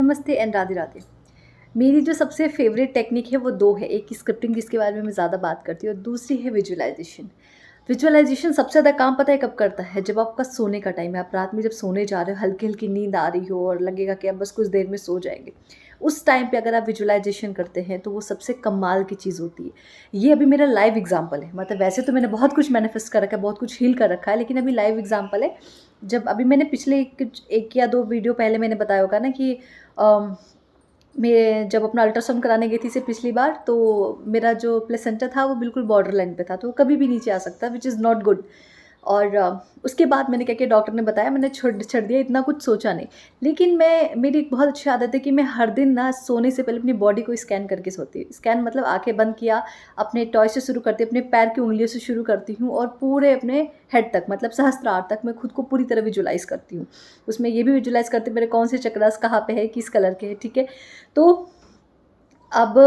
नमस्ते एंड राधे राधे। मेरी जो सबसे फ़ेवरेट टेक्निक है वो 2 है, एक स्क्रिप्टिंग जिसके बारे में मैं ज़्यादा बात करती हूँ और दूसरी है विजुअलाइज़ेशन। विजुअलाइज़ेशन सबसे ज़्यादा काम पता है कब करता है? जब आपका सोने का टाइम है, आप रात में जब सोने जा रहे हो, हल्की-हल्की नींद आ रही हो और लगेगा कि अब बस कुछ देर में सो जाएँगे। उस टाइम पे अगर आप विजुअलाइज़ेशन करते हैं तो वो सबसे कमाल की चीज़ होती है। ये अभी मेरा लाइव एग्ज़ाम्पल है, मतलब वैसे तो मैंने बहुत कुछ मैनिफेस्ट कर रखा है, बहुत कुछ हील कर रखा है, लेकिन अभी लाइव एग्ज़ाम्पल है। जब अभी मैंने पिछले कुछ 1 या 2 वीडियो पहले मैंने बताया होगा ना कि अम, मैं जब अपना अल्ट्रासाउंड कराने गई थी इससे पिछली बार, तो मेरा जो प्लेसेंटा था वो बिल्कुल बॉर्डर लाइन पे था, तो वो कभी भी नीचे आ सकता है, व्हिच इज़ नॉट गुड। और उसके बाद मैंने क्या किया, डॉक्टर ने बताया, मैंने छोड़ दिया, इतना कुछ सोचा नहीं। लेकिन मेरी एक बहुत अच्छी आदत है कि मैं हर दिन ना सोने से पहले अपनी बॉडी को स्कैन करके सोती हूँ। स्कैन मतलब आँखें बंद किया, अपने टॉय से शुरू करती हूँ, अपने पैर की उँगलियों से शुरू करती हूँ और पूरे अपने हेड तक, मतलब सहस्त्रार तक मैं खुद को पूरी तरह विजुअलाइज़ करती हूँ। उसमें ये भी विजुअलाइज़ करती हूँ मेरे कौन से चक्रास कहाँ पे है, किस कलर के हैं, ठीक है? तो अब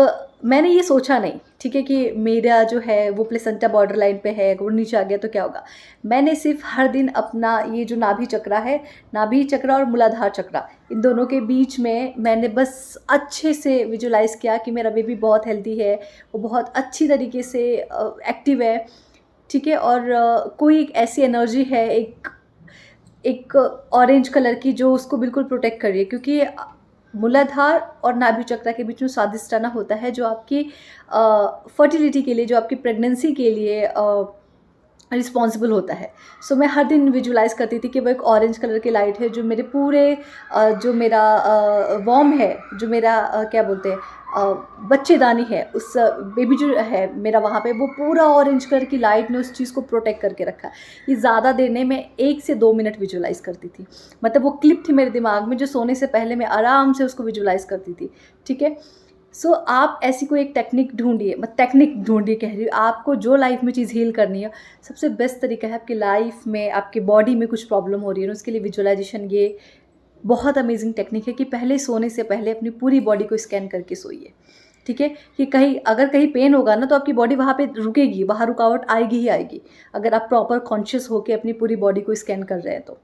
मैंने ये सोचा नहीं, ठीक है, कि मेरा जो है वो प्लेसेंटा बॉर्डर लाइन पे है, अगर वो नीचे आ गया तो क्या होगा? मैंने सिर्फ़ हर दिन अपना ये जो नाभि चक्रा है, नाभि चक्रा और मूलाधार चक्रा, इन दोनों के बीच में मैंने बस अच्छे से विजुअलाइज़ किया कि मेरा बेबी बहुत हेल्दी है, वो बहुत अच्छी तरीके से एक्टिव है, ठीक है? और कोई एक ऐसी एनर्जी है, एक एक ऑरेंज कलर की, जो उसको बिल्कुल प्रोटेक्ट कर रही है, क्योंकि मूलाधार और नाभि चक्र के बीच में स्वादिष्टाना होता है, जो आपकी फर्टिलिटी के लिए, जो आपकी प्रेगनेंसी के लिए रिस्पॉन्सिबल होता है। सो मैं हर दिन विजुअलाइज़ करती थी कि वो एक ऑरेंज कलर की लाइट है जो मेरे पूरे जो मेरा वॉर्म है, जो मेरा क्या बोलते हैं, बच्चेदानी है, उस बेबी जो है मेरा वहाँ पे, वो पूरा ऑरेंज कलर की लाइट ने उस चीज़ को प्रोटेक्ट करके रखा है। ये ज़्यादा देर नहीं, मैं 1 से 2 मिनट विजुअलाइज़ करती थी। मतलब वो क्लिप थी मेरे दिमाग में, जो सोने से पहले मैं आराम से उसको विजुअलाइज़ करती थी, ठीक है? सो आप ऐसी कोई एक टेक्निक ढूँढिए, मैं टेक्निक ढूँढिए कह रही हूँ, आपको जो लाइफ़ में चीज़ हील करनी है, सबसे बेस्ट तरीका है, आपकी लाइफ़ में, आपकी बॉडी में कुछ प्रॉब्लम हो रही है ना, उसके लिए विजुअलाइज़ेशन ये बहुत अमेज़िंग टेक्निक है कि पहले सोने से पहले अपनी पूरी बॉडी को स्कैन करके सोइए, ठीक है? कि अगर कहीं पेन होगा ना, तो आपकी बॉडी वहाँ पे रुकेगी, वहाँ रुकावट आएगी ही आएगी, अगर आप प्रॉपर कॉन्शियस होके अपनी पूरी बॉडी को स्कैन कर रहे हैं तो,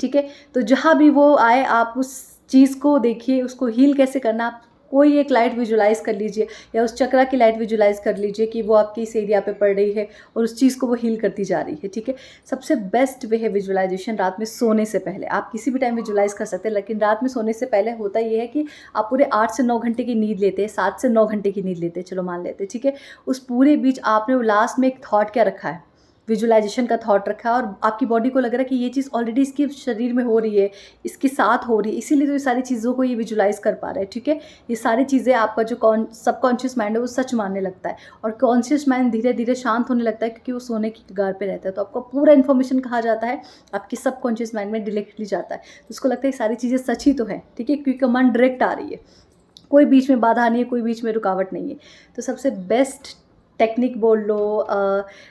ठीक है? तो जहाँ भी वो आए, आप उस चीज़ को देखिए, उसको हील कैसे करना, आप कोई एक लाइट विजुअलाइज़ कर लीजिए या उस चक्रा की लाइट विजुअलाइज़ कर लीजिए कि वो आपकी इस एरिया पे पड़ रही है और उस चीज़ को वो हील करती जा रही है, ठीक है? सबसे बेस्ट वे है विजुअलाइज़ेशन रात में सोने से पहले। आप किसी भी टाइम विजुअलाइज़ कर सकते हैं, लेकिन रात में सोने से पहले होता ये है कि आप पूरे 8 से 9 घंटे की नींद लेते हैं, 7 से 9 घंटे की नींद लेते हैं, चलो मान लेते हैं, ठीक है? उस पूरे बीच आपने वो लास्ट में एक थॉट क्या रखा है? विजुअलाइज़ेशन का थॉट रखा है और आपकी बॉडी को लग रहा है कि ये चीज़ ऑलरेडी इसके शरीर में हो रही है, इसके साथ हो रही है, इसीलिए तो ये सारी चीज़ों को ये विजुअलाइज़ कर पा रहा है, ठीक है? ये सारी चीज़ें आपका जो सबकॉन्शियस माइंड है वो सच मानने लगता है और कॉन्शियस माइंड धीरे-धीरे शांत होने लगता है, क्योंकि वो सोने की कगार पे रहता है। तो आपका पूरा इन्फॉर्मेशन कहाँ जाता है? आपके सबकॉन्शियस माइंड में डायरेक्टली जाता है। तो उसको लगता है ये सारी चीज़ें सच ही तो है, ठीक है? क्योंकि कमांड डायरेक्ट आ रही है। कोई बीच में बाधा नहीं है, कोई बीच में रुकावट नहीं है। तो सबसे बेस्ट टेक्निक बोल लो,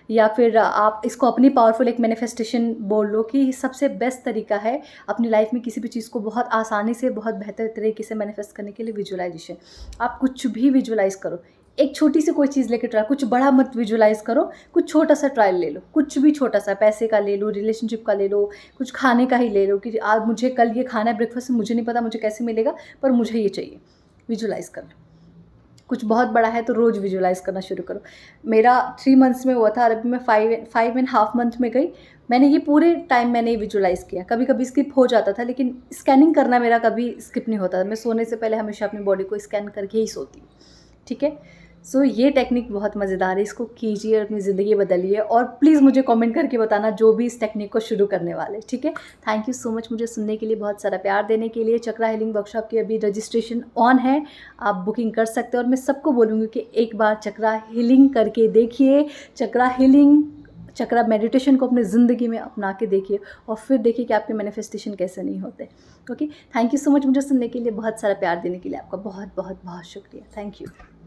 या फिर आप इसको अपनी पावरफुल एक मैनिफेस्टेशन बोल लो, कि सबसे बेस्ट तरीका है अपनी लाइफ में किसी भी चीज़ को बहुत आसानी से, बहुत बेहतर तरीके से मैनिफेस्ट करने के लिए विजुअलाइजेशन। आप कुछ भी विजुअलाइज़ करो, एक छोटी सी कोई चीज़ लेके ट्राई, कुछ बड़ा मत विजुअलाइज़ करो, कुछ छोटा सा ट्रायल ले लो, कुछ भी छोटा सा, पैसे का ले लो, रिलेशनशिप का ले लो, कुछ खाने का ही ले लो कि आज मुझे कल ये खाना है ब्रेकफास्ट में, मुझे नहीं पता मुझे कैसे मिलेगा, पर मुझे ये चाहिए। विजुअलाइज़ कर लो। कुछ बहुत बड़ा है तो रोज़ विजुअलाइज़ करना शुरू करो। मेरा 3 मंथ्स में हुआ था और अभी मैं 5 एंड हाफ मंथ में गई। मैंने ये पूरे टाइम मैंने ये विजुअलाइज़ किया। कभी-कभी स्किप हो जाता था, लेकिन स्कैनिंग करना मेरा कभी स्किप नहीं होता था। मैं सोने से पहले हमेशा अपनी बॉडी को स्कैन करके ही सोती हूँ, ठीक है? सो ये टेक्निक बहुत मज़ेदार है, इसको कीजिए और अपनी ज़िंदगी बदलिए और प्लीज़ मुझे कमेंट करके बताना जो भी इस टेक्निक को शुरू करने वाले, ठीक है? थैंक यू सो मच मुझे सुनने के लिए, बहुत सारा प्यार देने के लिए। चक्रा हीलिंग वर्कशॉप की अभी रजिस्ट्रेशन ऑन है, आप बुकिंग कर सकते हो और मैं सबको बोलूँगी कि एक बार चक्रा हीलिंग करके देखिए, चक्रा हीलिंग, चक्रा मेडिटेशन को अपनी ज़िंदगी में अपना के देखिए और फिर देखिए कि आपके मैनिफेस्टेशन कैसे नहीं होते। Okay, thank you so much मुझे सुनने के लिए, बहुत सारा प्यार देने के लिए आपका बहुत बहुत बहुत शुक्रिया। Thank you.